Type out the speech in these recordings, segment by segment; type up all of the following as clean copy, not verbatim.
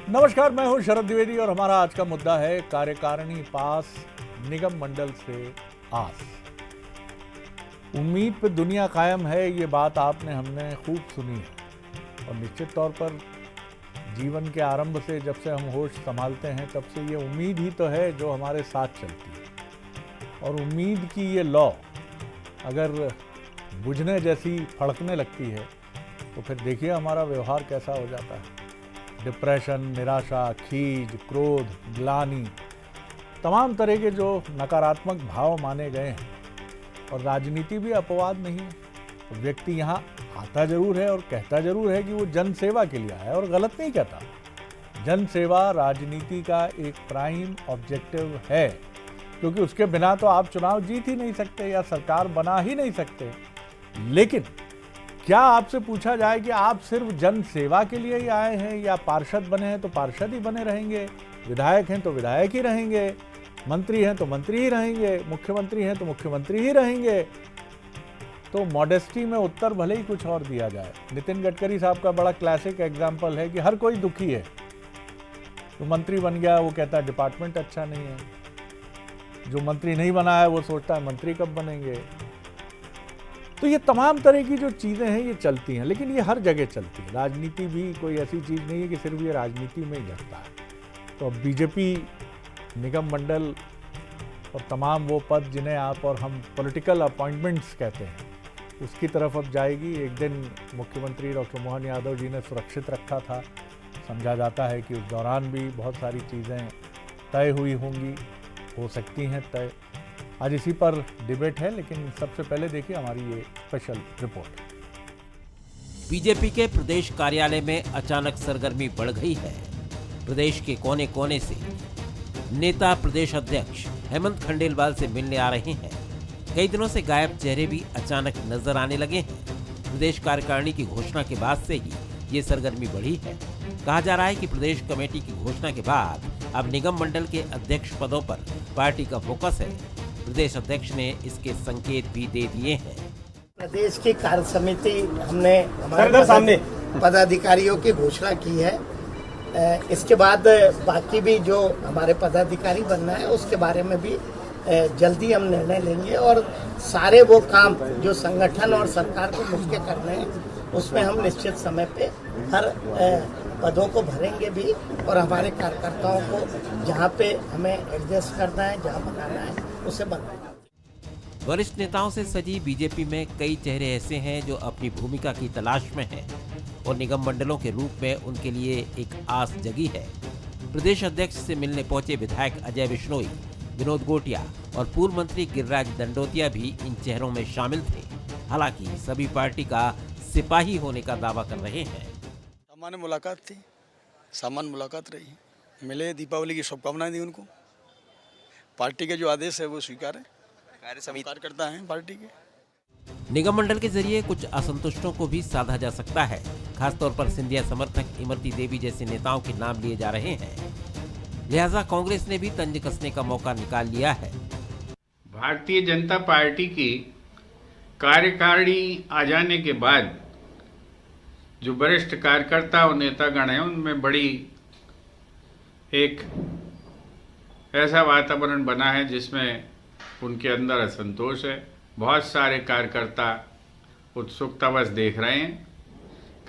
नमस्कार, मैं हूं शरद द्विवेदी और हमारा आज का मुद्दा है कार्यकारिणी पास, निगम मंडल से आस। उम्मीद पे दुनिया कायम है, ये बात आपने हमने खूब सुनी है और निश्चित तौर पर जीवन के आरंभ से जब से हम होश संभालते हैं तब से ये उम्मीद ही तो है जो हमारे साथ चलती है। और उम्मीद की ये लौ अगर बुझने जैसी फड़कने लगती है तो फिर देखिए हमारा व्यवहार कैसा हो जाता है। डिप्रेशन, निराशा, खीज, क्रोध, ग्लानि, तमाम तरह के जो नकारात्मक भाव माने गए हैं। और राजनीति भी अपवाद नहीं है। व्यक्ति यहाँ आता जरूर है और कहता जरूर है कि वो जन सेवा के लिए आया है, और गलत नहीं कहता। जन सेवा राजनीति का एक प्राइम ऑब्जेक्टिव है, क्योंकि उसके बिना तो आप चुनाव जीत ही नहीं सकते या सरकार बना ही नहीं सकते। लेकिन क्या आपसे पूछा जाए कि आप सिर्फ जन सेवा के लिए ही आए हैं, या पार्षद बने हैं तो पार्षद ही बने रहेंगे, विधायक हैं तो विधायक ही रहेंगे, मंत्री हैं तो मंत्री ही रहेंगे, मुख्यमंत्री हैं तो मुख्यमंत्री ही रहेंगे, तो मॉडेस्टी में उत्तर भले ही कुछ और दिया जाए। नितिन गडकरी साहब का बड़ा क्लासिक एग्जाम्पल है कि हर कोई दुखी है। जो मंत्री बन गया वो कहता है डिपार्टमेंट अच्छा नहीं है, जो मंत्री नहीं बना है वो सोचता है मंत्री कब बनेंगे। तो ये तमाम तरह की जो चीज़ें हैं ये चलती हैं, लेकिन ये हर जगह चलती है। राजनीति भी कोई ऐसी चीज़ नहीं है कि सिर्फ ये राजनीति में ही घटता है। तो अब बीजेपी निगम मंडल और तमाम वो पद जिन्हें आप और हम पॉलिटिकल अपॉइंटमेंट्स कहते हैं, उसकी तरफ अब जाएगी। एक दिन मुख्यमंत्री डॉक्टर मोहन यादव जी ने सुरक्षित रखा था। समझा जाता है कि उस दौरान भी बहुत सारी चीज़ें तय हुई होंगी, हो सकती हैं तय। आज इसी पर डिबेट है, लेकिन सबसे पहले देखिए हमारी ये स्पेशल रिपोर्ट। बीजेपी के प्रदेश कार्यालय में अचानक सरगर्मी बढ़ गई है। प्रदेश के कोने कोने से नेता प्रदेश अध्यक्ष हेमंत खंडेलवाल से मिलने आ रहे हैं। कई दिनों से गायब चेहरे भी अचानक नजर आने लगे हैं। प्रदेश कार्यकारिणी की घोषणा के बाद से ही ये सरगर्मी बढ़ी है। कहा जा रहा है कि प्रदेश कमेटी की घोषणा के बाद अब निगम मंडल के अध्यक्ष पदों पर पार्टी का फोकस है। प्रदेश अध्यक्ष ने इसके संकेत भी दे दिए हैं। प्रदेश की कार्य समिति हमने हमारे सामने पदाधिकारियों की घोषणा की है। इसके बाद बाकी भी जो हमारे पदाधिकारी बनना है उसके बारे में भी जल्दी हम निर्णय लेंगे, और सारे वो काम जो संगठन और सरकार को मिलकर करने हैं उसमें हम निश्चित समय पे हर पदों को भरेंगे भी, और हमारे कार्यकर्ताओं को जहाँ पे हमें एडजस्ट करना है, जहाँ बनाना है उसे बनाएंगे। वरिष्ठ नेताओं से सजी बीजेपी में कई चेहरे ऐसे हैं जो अपनी भूमिका की तलाश में हैं और निगम मंडलों के रूप में उनके लिए एक आस जगी है। प्रदेश अध्यक्ष से मिलने पहुंचे विधायक अजय बिश्नोई, विनोद गोटिया और पूर्व मंत्री गिरिराज दंडोतिया भी इन चेहरों में शामिल थे। हालांकि सभी पार्टी का सिपाही होने का दावा कर रहे हैं। सामान्य मुलाकात थी, सामान्य मुलाकात रही, मिले, दीपावली की शुभकामनाएं दी उनको। पार्टी के जो आदेश है वो स्वीकार है, कार्यकर्ता हैं पार्टी के। निगम मंडल के जरिए कुछ असंतुष्टों को भी साधा जा सकता है। खासतौर पर सिंधिया समर्थक इमरती देवी जैसे नेताओं के नाम लिए जा रहे हैं। लिहाजा कांग्रेस ने भी तंज कसने का मौका निकाल लिया है। भारतीय जनता पार्टी की कार्यकारिणी आ जाने के बाद जो वरिष्ठ कार्यकर्ता और नेतागण हैं उनमें बड़ी एक ऐसा वातावरण बना है जिसमें उनके अंदर असंतोष है। बहुत सारे कार्यकर्ता उत्सुकतावश देख रहे हैं,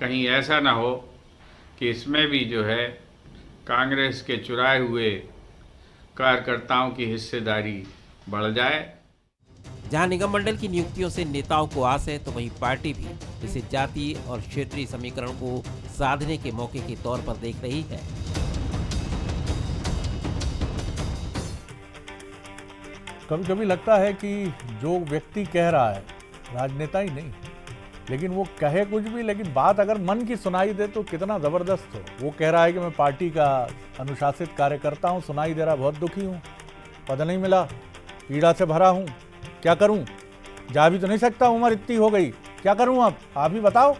कहीं ऐसा ना हो कि इसमें भी जो है कांग्रेस के चुराए हुए कार्यकर्ताओं की हिस्सेदारी बढ़ जाए। जहां निगम मंडल की नियुक्तियों से नेताओं को आस है, तो वहीं पार्टी भी इसे जाति और क्षेत्रीय समीकरण को साधने के मौके के तौर पर देख रही है। कभी कभी लगता है कि जो व्यक्ति कह रहा है राजनेता ही नहीं, लेकिन वो कहे कुछ भी, लेकिन बात अगर मन की सुनाई दे तो कितना ज़बरदस्त हो। वो कह रहा है कि मैं पार्टी का अनुशासित कार्यकर्ता हूँ, सुनाई दे रहा बहुत दुखी हूँ, पद नहीं मिला, पीड़ा से भरा हूँ, क्या करूँ, जा भी तो नहीं सकता, उम्र इतनी हो गई, क्या करूँ अब आप ही बताओ।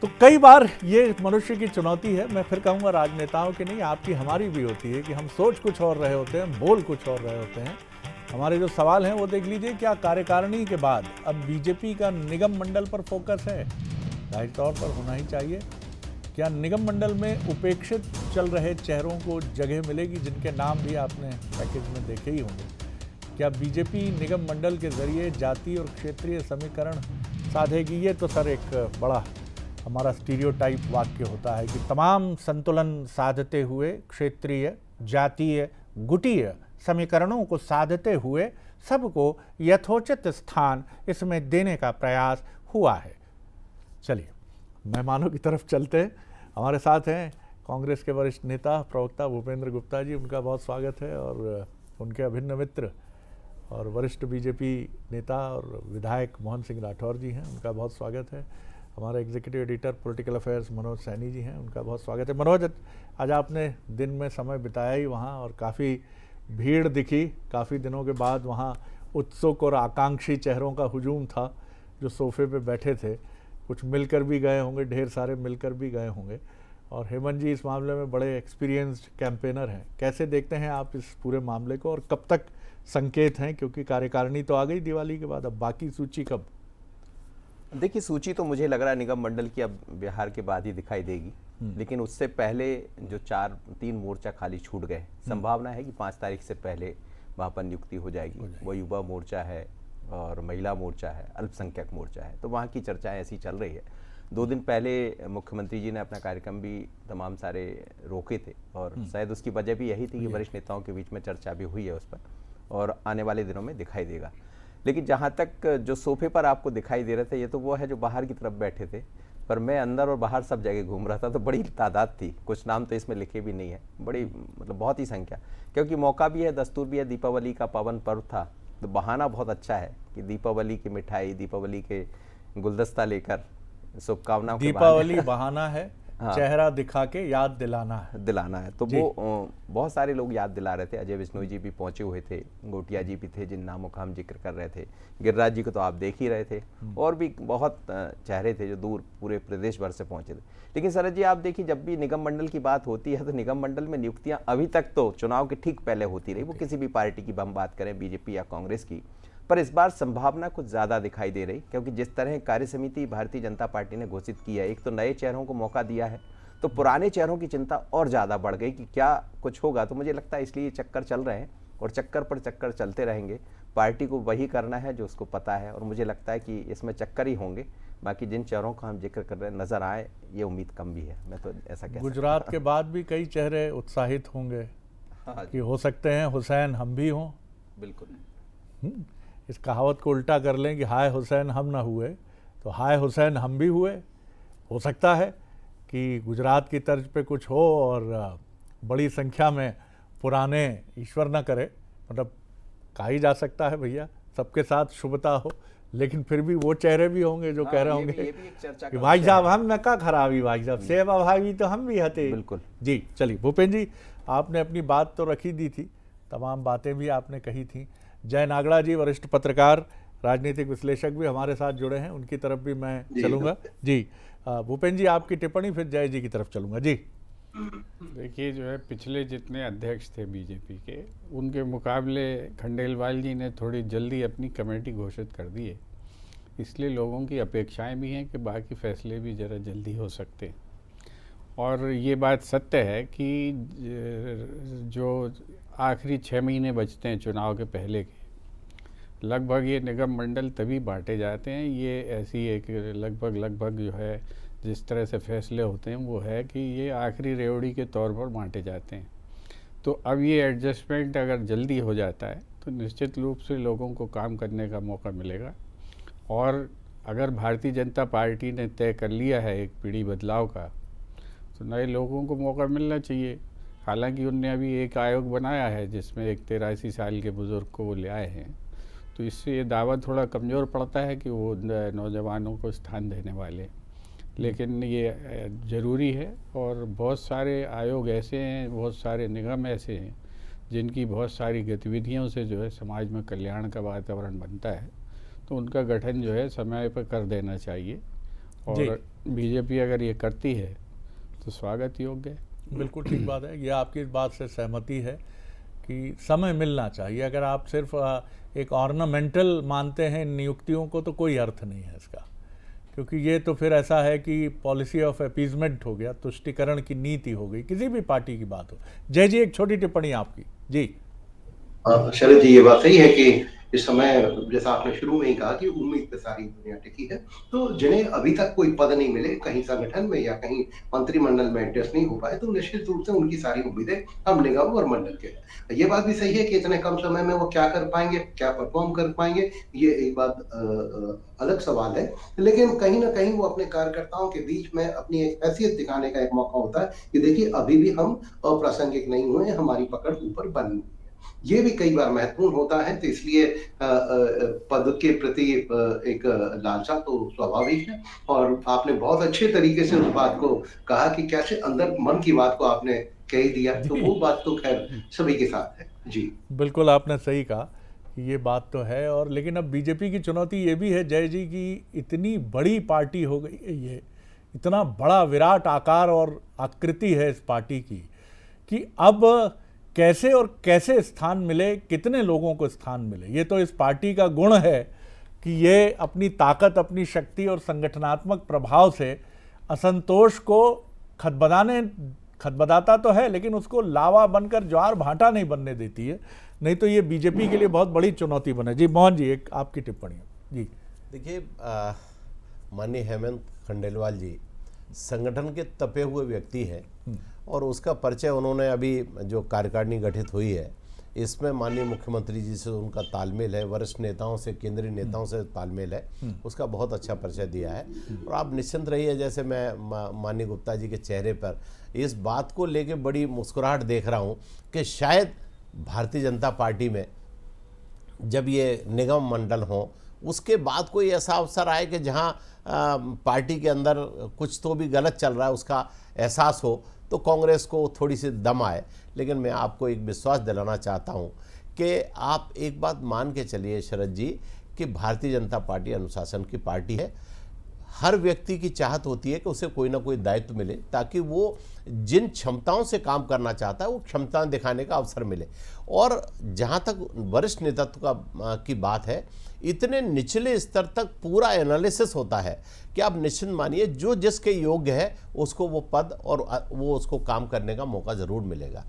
तो कई बार ये मनुष्य की चुनौती है। मैं फिर कहूँगा राजनेताओं की नहीं, आपकी हमारी भी होती है कि हम सोच कुछ और रहे होते हैं, बोल कुछ और रहे होते हैं। हमारे जो सवाल हैं वो देख लीजिए, क्या कार्यकारिणी के बाद अब बीजेपी का निगम मंडल पर फोकस है? जाहिर तौर पर होना ही चाहिए। क्या निगम मंडल में उपेक्षित चल रहे चेहरों को जगह मिलेगी, जिनके नाम भी आपने पैकेज में देखे ही होंगे? क्या बीजेपी निगम मंडल के जरिए जाति और क्षेत्रीय समीकरण साधेगी? ये तो सर एक बड़ा हमारा स्टीरियोटाइप वाक्य होता है कि तमाम संतुलन साधते हुए, क्षेत्रीय, जातीय, गुटीय समीकरणों को साधते हुए सबको यथोचित स्थान इसमें देने का प्रयास हुआ है। चलिए मेहमानों की तरफ चलते हैं। हमारे साथ हैं कांग्रेस के वरिष्ठ नेता प्रवक्ता भूपेंद्र गुप्ता जी, उनका बहुत स्वागत है, और उनके अभिन्न मित्र और वरिष्ठ बीजेपी नेता और विधायक मोहन सिंह राठौर जी हैं, उनका बहुत स्वागत है। हमारे executive editor political affairs Manoj Saini ji हैं, उनका बहुत स्वागत है। मनोज, आज आपने दिन में समय बिताया ही वहाँ, और काफ़ी भीड़ दिखी, काफ़ी दिनों के बाद वहाँ उत्सुक और आकांक्षी चेहरों का हुजूम था जो सोफे पे बैठे थे। कुछ मिलकर भी गए होंगे, ढेर सारे मिलकर भी गए होंगे, और हेमंत जी इस मामले में बड़े एक्सपीरियंस्ड कैंपेनर हैं। कैसे देखते हैं आप इस पूरे मामले को, और कब तक संकेत हैं, क्योंकि कार्यकारिणी तो आ गई दिवाली के बाद, अब बाकी सूची कब? देखिए, सूची तो मुझे लग रहा है निगम मंडल की अब बिहार के बाद ही दिखाई देगी, लेकिन उससे पहले जो 3 मोर्चा खाली छूट गए, संभावना है कि 5 तारीख से पहले वहाँ पर नियुक्ति हो जाएगी। वो युवा मोर्चा है और महिला मोर्चा है, अल्पसंख्यक मोर्चा है, तो वहाँ की चर्चाएं ऐसी चल रही है। 2 दिन पहले मुख्यमंत्री जी ने अपना कार्यक्रम भी तमाम सारे रोके थे, और शायद उसकी वजह भी यही थी कि वरिष्ठ नेताओं के बीच में चर्चा भी हुई है उस पर, और आने वाले दिनों में दिखाई देगा। लेकिन जहाँ तक जो सोफे पर आपको दिखाई दे रहे थे, ये तो वो है जो बाहर की तरफ बैठे थे, पर मैं अंदर और बाहर सब जगह घूम रहा था, तो बड़ी तादाद थी। कुछ नाम तो इसमें लिखे भी नहीं है, बड़ी मतलब बहुत ही संख्या, क्योंकि मौका भी है, दस्तूर भी है, दीपावली का पावन पर्व था, तो बहाना बहुत अच्छा है कि दीपावली की मिठाई, दीपावली के गुलदस्ता लेकर शुभकामनाओं के दीपावली बहाना है, हाँ, चेहरा दिखा के याद दिलाना है। तो वो बहुत सारे लोग याद दिला रहे थे। अजय बिश्नोई जी भी पहुंचे हुए थे, गोटिया जी भी थे जिन नामों का हम जिक्र कर रहे थे, गिरिराज जी को तो आप देख ही रहे थे, और भी बहुत चेहरे थे जो दूर पूरे प्रदेश भर से पहुंचे थे। लेकिन शरद जी, आप देखिए, जब भी निगम मंडल की बात होती है तो निगम मंडल में नियुक्तियां अभी तक तो चुनाव के ठीक पहले होती रही, वो किसी भी पार्टी की हम बात करें, बीजेपी या कांग्रेस की, पर इस बार संभावना कुछ ज़्यादा दिखाई दे रही, क्योंकि जिस तरह कार्य समिति भारतीय जनता पार्टी ने घोषित किया है, एक तो नए चेहरों को मौका दिया है, तो पुराने चेहरों की चिंता और ज़्यादा बढ़ गई कि क्या कुछ होगा। तो मुझे लगता है इसलिए चक्कर चल रहे हैं, और चक्कर पर चक्कर चलते रहेंगे। पार्टी को वही करना है जो उसको पता है, और मुझे लगता है कि इसमें चक्कर ही होंगे। बाकी जिन चेहरों का हम जिक्र कर रहे हैं नज़र आए, ये उम्मीद कम भी है, मैं तो ऐसा कह सकता हूं। गुजरात के बाद भी कई चेहरे उत्साहित होंगे कि हो सकते हैं हुसैन हम भी हों। बिल्कुल, इस कहावत को उल्टा कर लें कि हाय हुसैन हम ना हुए, तो हाय हुसैन हम भी हुए। हो सकता है कि गुजरात की तर्ज पे कुछ हो, और बड़ी संख्या में पुराने, ईश्वर न करे, मतलब कहा ही जा सकता है भैया, सबके साथ शुभता हो, लेकिन फिर भी वो चेहरे भी होंगे जो कह रहे होंगे कि भाई साहब हम न का खराबी, भाई साहब सेवा भावी तो हम भी हते। बिल्कुल जी। चलिए भूपेंद्र जी, आपने अपनी बात तो रखी दी थी, तमाम बातें भी आपने कही थी। जय नागड़ा जी, वरिष्ठ पत्रकार, राजनीतिक विश्लेषक भी हमारे साथ जुड़े हैं, उनकी तरफ भी मैं चलूँगा। जी भूपेंद्र जी, आपकी टिप्पणी, फिर जय जी की तरफ चलूँगा। जी देखिए, जो है पिछले जितने अध्यक्ष थे बीजेपी के, उनके मुकाबले खंडेलवाल जी ने थोड़ी जल्दी अपनी कमेटी घोषित कर दी है, इसलिए लोगों की अपेक्षाएं भी हैं कि बाकी फैसले भी ज़रा जल्दी हो सकते हैं। और ये बात सत्य है कि जो आखिरी 6 महीने बचते हैं चुनाव के पहले के, लगभग ये निगम मंडल तभी बांटे जाते हैं। ये ऐसी एक लगभग जो है जिस तरह से फैसले होते हैं, वो है कि ये आखिरी रेवड़ी के तौर पर बांटे जाते हैं। तो अब ये एडजस्टमेंट अगर जल्दी हो जाता है तो निश्चित रूप से लोगों को काम करने का मौका मिलेगा। और अगर भारतीय जनता पार्टी ने तय कर लिया है एक पीढ़ी बदलाव का, तो नए लोगों को मौका मिलना चाहिए। हालांकि उनने अभी एक आयोग बनाया है जिसमें एक 83 साल के बुज़ुर्ग को वो ले आए हैं, तो इससे ये दावा थोड़ा कमज़ोर पड़ता है कि वो नौजवानों को स्थान देने वाले, लेकिन ये ज़रूरी है। और बहुत सारे आयोग ऐसे हैं, बहुत सारे निगम ऐसे हैं जिनकी बहुत सारी गतिविधियों से जो है समाज में कल्याण का वातावरण बनता है, तो उनका गठन जो है समय पर कर देना चाहिए। और बीजेपी अगर ये करती है तो स्वागत योग्य है। बिल्कुल ठीक बात है, यह आपकी इस बात से सहमति है कि समय मिलना चाहिए। अगर आप सिर्फ एक ऑर्नामेंटल मानते हैं नियुक्तियों को तो कोई अर्थ नहीं है इसका। क्योंकि ये तो फिर ऐसा है कि पॉलिसी ऑफ अपीजमेंट हो गया, तुष्टिकरण की नीति हो गई, किसी भी पार्टी की बात हो। जय जी, एक छोटी टिप्पणी आपकी जी। शरद जी, ये बात सही है कि इस समय जैसा आपने शुरू में ही कहा कि उम्मीद पे सारी दुनिया टिकी है, तो जिन्हें अभी तक कोई पद नहीं मिले कहीं संगठन में या कहीं मंत्रिमंडल में एडजस्ट नहीं हो पाए, तो निश्चित रूप से उनकी सारी उम्मीदें हम निगम और मंडल के हैं। ये बात भी सही है कि इतने कम समय में वो क्या कर पाएंगे, क्या परफॉर्म कर पाएंगे, ये एक बात अलग सवाल है। लेकिन कहीं ना कहीं वो अपने कार्यकर्ताओं के बीच में अपनी एक हैसियत दिखाने का एक मौका होता है कि देखिए अभी भी हम अप्रासंगिक नहीं हुए, हमारी पकड़ ऊपर बनी हुई है। ये भी कई बार महत्वपूर्ण होता है, तो इसलिए पद के प्रति एक लालसा तो स्वाभाविक है। और आपने बहुत अच्छे तरीके से उस बात को कहा कि कैसे अंदर मन की बात को आपने कह दिया, तो वो बात तो खैर सभी के साथ है जी। बिल्कुल आपने सही कहा कि ये बात तो है। और लेकिन अब बीजेपी की चुनौती ये भी है जय जी की इतनी बड़ी पार्टी हो गई है, ये इतना बड़ा विराट आकार और आकृति है इस पार्टी की कि अब कैसे और कैसे स्थान मिले, कितने लोगों को स्थान मिले। ये तो इस पार्टी का गुण है कि ये अपनी ताकत, अपनी शक्ति और संगठनात्मक प्रभाव से असंतोष को खदबदाता तो है, लेकिन उसको लावा बनकर ज्वार भाटा नहीं बनने देती है। नहीं तो ये बीजेपी के लिए बहुत बड़ी चुनौती बने। जी मोहन जी, एक आपकी टिप्पणी जी। देखिए, माननीय हेमंत खंडेलवाल जी संगठन के तपे हुए व्यक्ति हैं और उसका परिचय उन्होंने अभी जो कार्यकारिणी गठित हुई है इसमें माननीय मुख्यमंत्री जी से उनका तालमेल है, वरिष्ठ नेताओं से, केंद्रीय नेताओं से तालमेल है, उसका बहुत अच्छा परिचय दिया है। और आप निश्चिंत रहिए, जैसे मैं माननीय गुप्ता जी के चेहरे पर इस बात को लेके बड़ी मुस्कुराहट देख रहा हूँ कि शायद भारतीय जनता पार्टी में जब ये निगम मंडल हों उसके बाद कोई ऐसा अवसर आए कि जहाँ पार्टी के अंदर कुछ तो भी गलत चल रहा है उसका एहसास हो, तो कांग्रेस को थोड़ी सी दम आए। लेकिन मैं आपको एक विश्वास दिलाना चाहता हूं कि आप एक बात मान के चलिए शरद जी कि भारतीय जनता पार्टी अनुशासन की पार्टी है। हर व्यक्ति की चाहत होती है कि उसे कोई ना कोई दायित्व मिले ताकि वो जिन क्षमताओं से काम करना चाहता है वो क्षमताएं दिखाने का अवसर मिले। और जहाँ तक वरिष्ठ नेतृत्व की बात है, इतने निचले स्तर तक पूरा एनालिसिस होता है कि आप निश्चित मानिए जो जिसके योग्य है उसको वो पद और वो उसको काम करने का मौका ज़रूर मिलेगा।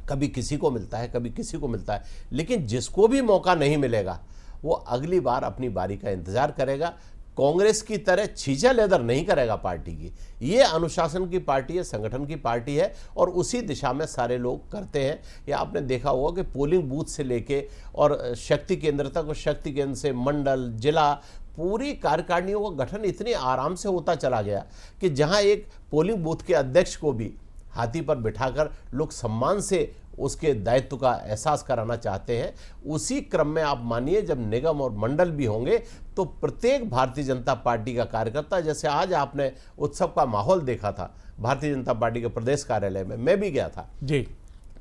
कभी किसी को मिलता है, कभी किसी को मिलता है, लेकिन जिसको भी मौका नहीं मिलेगा वो अगली बार अपनी बारी का इंतज़ार करेगा। कांग्रेस की तरह छींचा लेदर नहीं करेगा पार्टी की। ये अनुशासन की पार्टी है, संगठन की पार्टी है और उसी दिशा में सारे लोग करते हैं। या आपने देखा होगा कि पोलिंग बूथ से लेके और शक्ति केंद्र तक और शक्ति केंद्र से मंडल, जिला, पूरी कार्यकारिणियों का गठन इतने आराम से होता चला गया कि जहां एक पोलिंग बूथ के अध्यक्ष को भी हाथी पर बिठाकर लोग सम्मान से उसके दायित्व का एहसास कराना चाहते हैं। उसी क्रम में आप मानिए जब निगम और मंडल भी होंगे तो प्रत्येक भारतीय जनता पार्टी का कार्यकर्ता, जैसे आज आपने उत्सव का माहौल देखा था भारतीय जनता पार्टी के प्रदेश कार्यालय में, मैं भी गया था जी।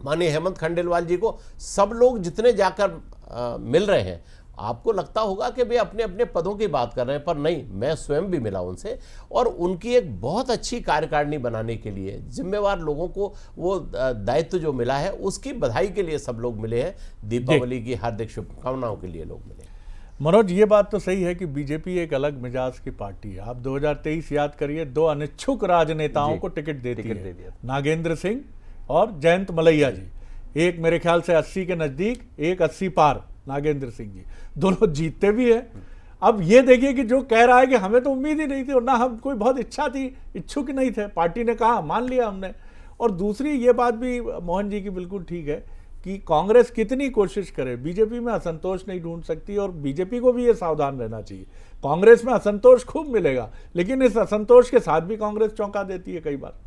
माननीय हेमंत खंडेलवाल जी को सब लोग जितने जाकर मिल रहे हैं, आपको लगता होगा कि वे अपने अपने पदों की बात कर रहे हैं, पर नहीं, मैं स्वयं भी मिला उनसे और उनकी एक बहुत अच्छी कार्यकारिणी बनाने के लिए जिम्मेवार लोगों को वो दायित्व जो मिला है उसकी बधाई के लिए सब लोग मिले हैं। दीपावली की हार्दिक शुभकामनाओं के लिए लोग मिले। मनोज, ये बात तो सही है कि बीजेपी एक अलग मिजाज की पार्टी है। आप 2023 याद करिए, दो अनिच्छुक राजनेताओं को टिकट देती है, नागेंद्र सिंह और जयंत मलैया जी। एक मेरे ख्याल से 80 के नजदीक, एक 80 पार नागेंद्र सिंह जी, दोनों जीतते भी हैं। अब ये देखिए कि जो कह रहा है कि हमें तो उम्मीद ही नहीं थी और ना हम कोई बहुत इच्छुक नहीं थे, पार्टी ने कहा मान लिया हमने। और दूसरी ये बात भी मोहन जी की बिल्कुल ठीक है कि कांग्रेस कितनी कोशिश करे, बीजेपी में असंतोष नहीं ढूंढ सकती और बीजेपी को भी ये सावधान रहना चाहिए। कांग्रेस में असंतोष खूब मिलेगा, लेकिन इस असंतोष के साथ भी कांग्रेस चौंका देती है कई बार।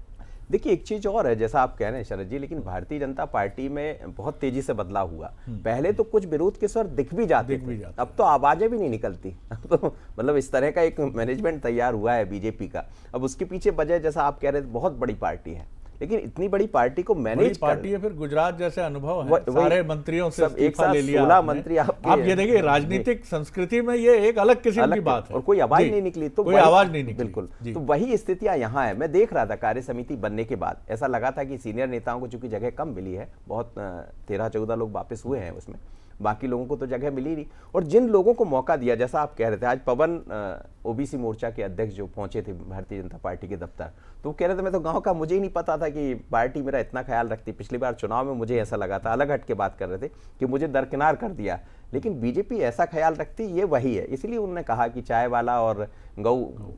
देखिए, एक चीज और है, जैसा आप कह रहे हैं शरद जी, लेकिन भारतीय जनता पार्टी में बहुत तेजी से बदलाव हुआ। पहले तो कुछ विरोध के स्वर दिख भी जाते थे, अब तो आवाजें भी नहीं निकलती। अब तो मतलब इस तरह का एक मैनेजमेंट तैयार हुआ है बीजेपी का। अब उसके पीछे वजह, जैसा आप कह रहे थे, बहुत बड़ी पार्टी है, लेकिन इतनी बड़ी पार्टी को मैनेज पार्टी है, फिर गुजरात जैसे अनुभव है, सारे मंत्रियों से इस्तीफा ले लिया, 16 मंत्री। आप ये देखिए, राजनीतिक संस्कृति में ये एक अलग किस्म की बात है और कोई आवाज नहीं निकली, तो कोई आवाज नहीं निकली। बिल्कुल, तो वही स्थितियां यहाँ है। मैं देख रहा था कार्य समिति बनने के बाद, ऐसा लगा था कि सीनियर नेताओं को चूंकि जगह कम मिली है, बहुत 13-14 लोग वापस हुए हैं उसमें, बाकी लोगों को तो जगह मिली नहीं। और जिन लोगों को मौका दिया, जैसा आप कह रहे थे, आज पवन ओबीसी मोर्चा के अध्यक्ष जो पहुंचे थे भारतीय जनता पार्टी के दफ्तर, तो वो कह रहे थे मैं तो गांव का, मुझे ही नहीं पता था कि पार्टी मेरा इतना ख्याल रखती। पिछली बार चुनाव में मुझे ऐसा लगा था, अलग हट के बात कर रहे थे कि मुझे दरकिनार कर दिया, लेकिन बीजेपी ऐसा ख्याल रखती, ये वही है। इसलिए उन्होंने कहा कि चाय वाला और गौ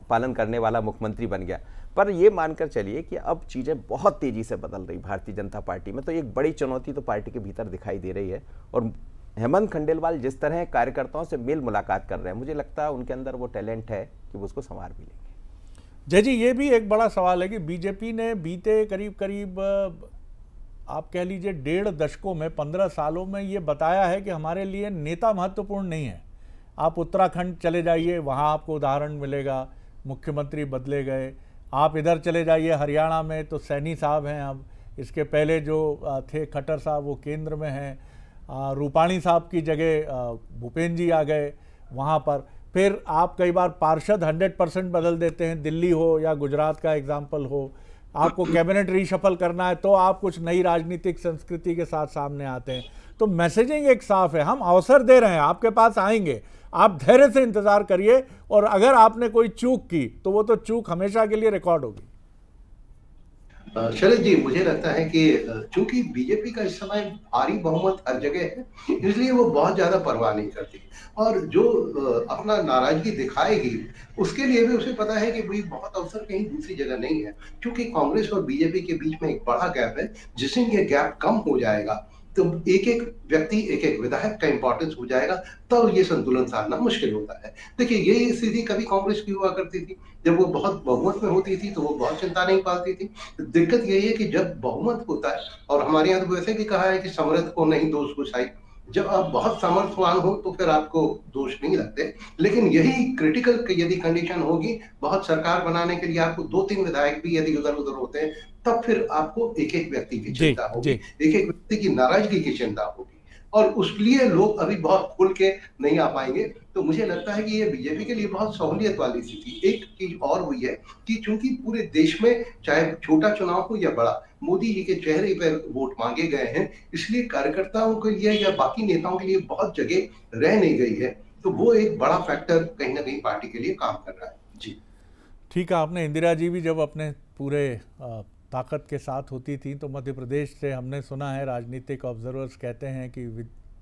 पालन करने वाला मुख्यमंत्री बन गया। पर ये मानकर चलिए कि अब चीज़ें बहुत तेज़ी से बदल रही भारतीय जनता पार्टी में, तो एक बड़ी चुनौती तो पार्टी के भीतर दिखाई दे रही है। और हेमंत खंडेलवाल जिस तरह कार्यकर्ताओं से मेल मुलाकात कर रहे हैं, मुझे लगता है उनके अंदर वो टैलेंट है कि वो उसको संवार भी लेंगे। जय जी, ये भी एक बड़ा सवाल है कि बीजेपी ने बीते करीब करीब आप कह लीजिए 1.5 दशकों में, 15 सालों में ये बताया है कि हमारे लिए नेता महत्वपूर्ण नहीं है। आप उत्तराखंड चले जाइए, वहाँ आपको उदाहरण मिलेगा, मुख्यमंत्री बदले गए। आप इधर चले जाइए हरियाणा में तो सैनी साहब हैं, अब इसके पहले जो थे खट्टर साहब वो केंद्र में हैं। रूपाणी साहब की जगह भूपेंद्र जी आ गए वहाँ पर। फिर आप कई बार पार्षद 100% बदल देते हैं, दिल्ली हो या गुजरात का एग्जाम्पल हो। आपको कैबिनेट रीशफल करना है तो आप कुछ नई राजनीतिक संस्कृति के साथ सामने आते हैं। तो मैसेजिंग एक साफ है, हम अवसर दे रहे हैं, आपके पास आएंगे, आप धैर्य से इंतजार करिए, और अगर आपने कोई चूक की तो वो तो चूक हमेशा के लिए रिकॉर्ड होगी। शरद जी, मुझे लगता है कि चूंकि बीजेपी का इस समय भारी बहुमत हर जगह है, इसलिए वो बहुत ज्यादा परवाह नहीं करती, और जो अपना नाराजगी दिखाएगी उसके लिए भी उसे पता है कि भाई बहुत अवसर कहीं दूसरी जगह नहीं है। क्योंकि कांग्रेस और बीजेपी के बीच में एक बड़ा गैप है, जिससे ये गैप कम हो जाएगा तो एक एक व्यक्ति, एक एक विधायक का इंपॉर्टेंस हो जाएगा, तब ये संतुलन साधना मुश्किल होता है। देखिए, ये स्थिति कभी कांग्रेस की हुआ करती थी, जब वो बहुत बहुमत में होती थी तो वो बहुत चिंता नहीं पाती थी। दिक्कत यही है कि जब बहुमत होता है, और हमारे यहाँ तो वैसे भी कहा है कि समर्थ को नहीं दोष गुसाई, जब आप बहुत सामर्थ्यवान हो तो फिर आपको दोष नहीं लगते। लेकिन यही क्रिटिकल यदि कंडीशन होगी, बहुत सरकार बनाने के लिए आपको 2-3 विधायक भी यदि उधर उधर होते हैं, तब फिर आपको एक एक व्यक्ति की चिंता होगी, एक एक व्यक्ति की नाराजगी की चिंता होगी, और उसके लिए लोग अभी बहुत खुल के नहीं आ पाएंगे। तो मुझे लगता है कि ये बीजेपी के लिए बहुत सहूलियत वाली स्थिति। एक चीज और हुई है कि चूंकि पूरे देश में चाहे छोटा चुनाव हो या बड़ा, मोदी जी के चेहरे पर वोट मांगे गए हैं, इसलिए कार्यकर्ताओं के लिए या बाकी नेताओं के लिए बहुत जगह रह नहीं गई है। तो वो एक बड़ा फैक्टर कहीं ना कहीं पार्टी के लिए काम कर रहा है। जी ठीक है, आपने इंदिरा जी भी जब अपने पूरे ताकत के साथ होती थी तो मध्य प्रदेश से हमने सुना है, राजनीतिक ऑब्जर्वर्स कहते हैं कि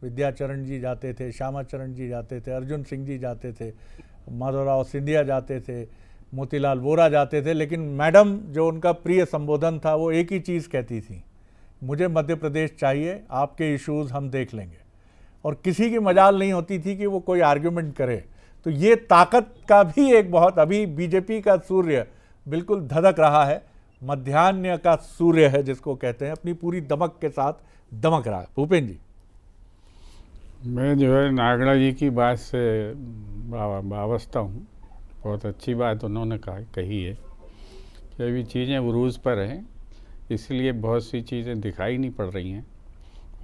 विद्याचरण जी जाते थे, श्यामाचरण जी जाते थे, अर्जुन सिंह जी जाते थे, माधवराव सिंधिया जाते थे, मोतीलाल वोरा जाते थे, लेकिन मैडम जो उनका प्रिय संबोधन था वो एक ही चीज़ कहती थी, मुझे मध्य प्रदेश चाहिए, आपके इश्यूज़ हम देख लेंगे। और किसी की मजाल नहीं होती थी कि वो कोई आर्ग्यूमेंट करे। तो ये ताकत का भी एक बहुत, अभी बीजेपी का सूर्य बिल्कुल धधक रहा है, मध्यान्ह का सूर्य है जिसको कहते हैं, अपनी पूरी दमक के साथ दमक रहा है। भूपेंद्र जी, मैं जो है नागड़ा जी की बात से वाबस्ता हूँ। बहुत अच्छी बात उन्होंने कही है कि अभी चीज़ें उरूज पर हैं, इसलिए बहुत सी चीज़ें दिखाई नहीं पड़ रही हैं।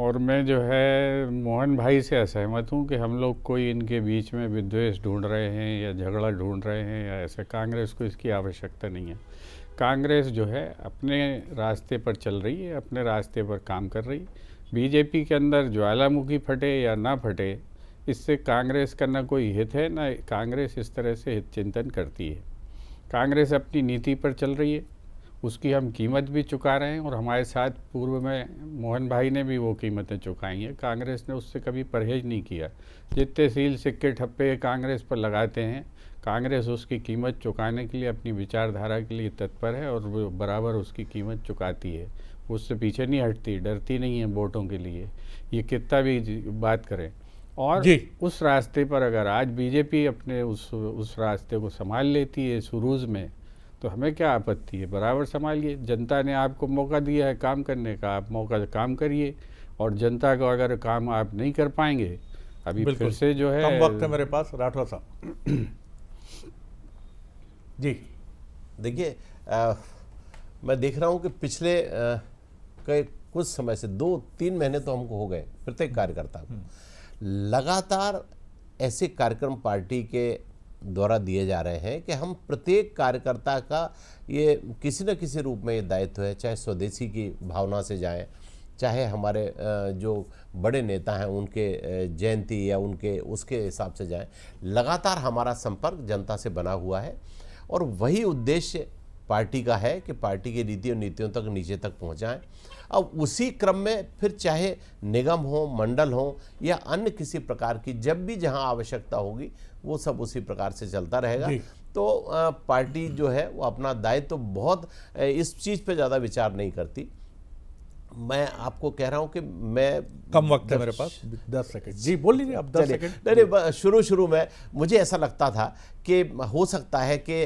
और मैं जो है मोहन भाई से असहमत हूँ कि हम लोग कोई इनके बीच में विद्वेष ढूंढ रहे हैं या झगड़ा ढूंढ रहे हैं या ऐसे। कांग्रेस को इसकी आवश्यकता नहीं है। कांग्रेस जो है अपने रास्ते पर चल रही है, अपने रास्ते पर काम कर रही। बीजेपी के अंदर ज्वालामुखी फटे या ना फटे, इससे कांग्रेस का ना कोई हित है, ना कांग्रेस इस तरह से हित चिंतन करती है। कांग्रेस अपनी नीति पर चल रही है, उसकी हम कीमत भी चुका रहे हैं, और हमारे साथ पूर्व में मोहन भाई ने भी वो कीमतें चुकाई हैं। कांग्रेस ने उससे कभी परहेज नहीं किया। जितने सील सिक्के ठप्पे कांग्रेस पर लगाते हैं, कांग्रेस उसकी कीमत चुकाने के लिए अपनी विचारधारा के लिए तत्पर है, और वो बराबर उसकी कीमत चुकाती है। उससे पीछे नहीं हटती, डरती नहीं है वोटों के लिए, ये कितना भी बात करें। और उस रास्ते पर अगर आज बीजेपी अपने उस रास्ते को संभाल लेती है सुरूज में, तो हमें क्या आपत्ति है, बराबर संभालिए। जनता ने आपको मौका दिया है काम करने का, आप मौका काम करिए। और जनता का अगर काम आप नहीं कर पाएंगे, अभी फिर से जो है, कम वक्त है मेरे पास, राठौर साहब जी। देखिए, मैं देख रहा हूँ कि पिछले कुछ समय से 2-3 महीने तो हमको हो गए, प्रत्येक कार्यकर्ता को लगातार ऐसे कार्यक्रम पार्टी के द्वारा दिए जा रहे हैं कि हम प्रत्येक कार्यकर्ता का ये किसी न किसी रूप में ये दायित्व है, चाहे स्वदेशी की भावना से जाएं चाहे हमारे जो बड़े नेता हैं उनके जयंती या उनके उसके हिसाब से जाएं, लगातार हमारा संपर्क जनता से बना हुआ है और वही उद्देश्य पार्टी का है कि पार्टी की रीति और नीतियों तक नीचे तक पहुंचाएं। अब उसी क्रम में फिर चाहे निगम हो, मंडल हो या अन्य किसी प्रकार की जब भी जहां आवश्यकता होगी वो सब उसी प्रकार से चलता रहेगा। तो पार्टी जो है वो अपना दायित्व तो बहुत इस चीज़ पे ज़्यादा विचार नहीं करती। मैं आपको कह रहा हूं कि मैं कम वक्त है मेरे पास, 10 सेकंड। जी बोल लीजिए अब 10 सेकंड। नहीं, शुरू में मुझे ऐसा लगता था कि हो सकता है कि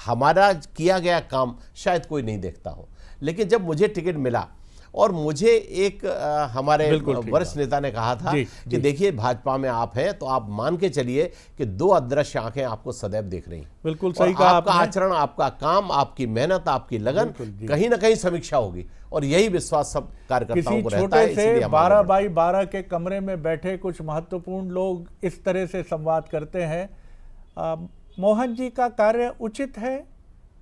हमारा किया गया काम शायद कोई नहीं देखता हो, लेकिन जब मुझे टिकट मिला और मुझे एक हमारे वरिष्ठ नेता ने कहा था कि देखिए भाजपा में आप हैं तो आप मान के चलिए कि 2 अदृश्य आंखें आपको सदैव देख रही हैं। बिल्कुल सही कहा आपका आचरण, आपका काम, आपकी मेहनत, आपकी लगन कहीं ना कहीं समीक्षा होगी और यही विश्वास सब कार्यकर्ताओं को रहता है। किसी छोटे से 12x12 के कमरे में बैठे कुछ महत्वपूर्ण लोग इस तरह से संवाद करते हैं। मोहन जी का कार्य उचित है,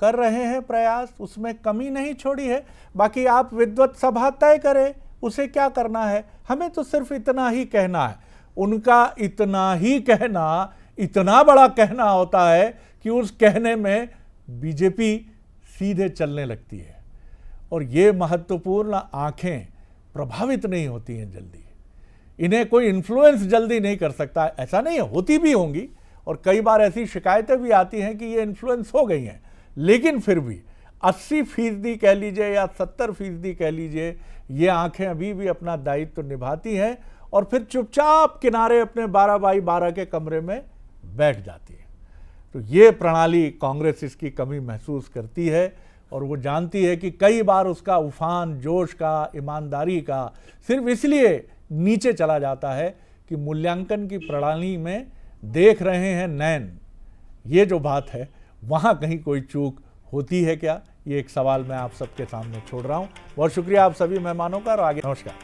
कर रहे हैं प्रयास, उसमें कमी नहीं छोड़ी है। बाकी आप विद्वत सभा तय करें, उसे क्या करना है, हमें तो सिर्फ इतना ही कहना है। उनका इतना ही कहना इतना बड़ा कहना होता है कि उस कहने में बीजेपी सीधे चलने लगती है और ये महत्वपूर्ण आंखें प्रभावित नहीं होती हैं जल्दी, इन्हें कोई इन्फ्लुएंस जल्दी नहीं कर सकता। ऐसा नहीं है, होती भी होंगी और कई बार ऐसी शिकायतें भी आती हैं कि ये इन्फ्लुएंस हो गई हैं, लेकिन फिर भी 80% कह लीजिए या 70% कह लीजिए, ये आंखें अभी भी अपना दायित्व निभाती हैं और फिर चुपचाप किनारे अपने 12x12 के कमरे में बैठ जाती है। तो ये प्रणाली कांग्रेस इसकी कमी महसूस करती है और वो जानती है कि कई बार उसका उफान जोश का, ईमानदारी का सिर्फ इसलिए नीचे चला जाता है कि मूल्यांकन की प्रणाली में देख रहे हैं नैन, ये जो बात है वहाँ कहीं कोई चूक होती है क्या, ये एक सवाल मैं आप सबके सामने छोड़ रहा हूँ। बहुत शुक्रिया आप सभी मेहमानों का और आगे नमस्कार।